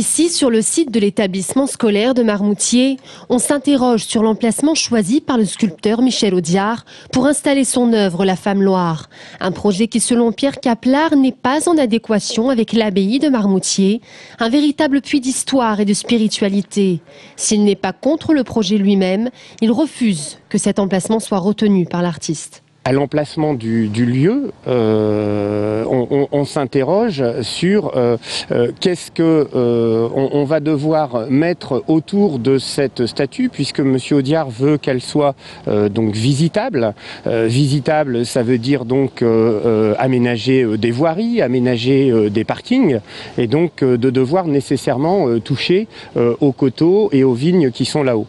Ici, sur le site de l'établissement scolaire de Marmoutier, on s'interroge sur l'emplacement choisi par le sculpteur Michel Audiard pour installer son œuvre La Femme Loire. Un projet qui, selon Pierre Caplard, n'est pas en adéquation avec l'abbaye de Marmoutier, un véritable puits d'histoire et de spiritualité. S'il n'est pas contre le projet lui-même, il refuse que cet emplacement soit retenu par l'artiste. À l'emplacement du lieu, on s'interroge sur qu'est-ce que on va devoir mettre autour de cette statue, puisque M. Audiard veut qu'elle soit donc visitable. Visitable, ça veut dire donc aménager des voiries, aménager des parkings, et donc de devoir nécessairement toucher aux coteaux et aux vignes qui sont là-haut.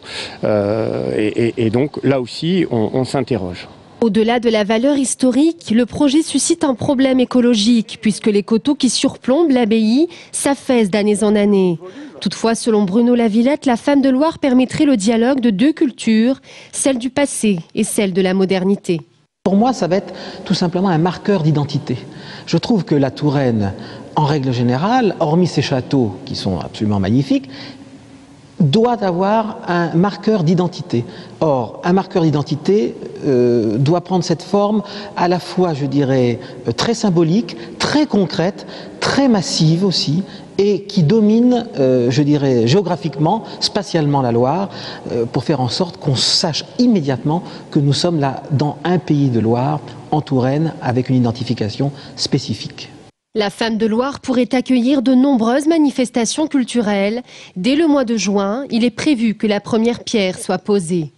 Et donc là aussi, on s'interroge. Au-delà de la valeur historique, le projet suscite un problème écologique puisque les coteaux qui surplombent l'abbaye s'affaissent d'année en année. Toutefois, selon Bruno Lavillette, la Femme de Loire permettrait le dialogue de deux cultures, celle du passé et celle de la modernité. Pour moi, ça va être tout simplement un marqueur d'identité. Je trouve que la Touraine, en règle générale, hormis ses châteaux qui sont absolument magnifiques, doit avoir un marqueur d'identité. Or, un marqueur d'identité doit prendre cette forme à la fois, je dirais, très symbolique, très concrète, très massive aussi, et qui domine, je dirais, géographiquement, spatialement la Loire, pour faire en sorte qu'on sache immédiatement que nous sommes là dans un pays de Loire, en Touraine, avec une identification spécifique. La Femme de Loire pourrait accueillir de nombreuses manifestations culturelles. Dès le mois de juin, il est prévu que la première pierre soit posée.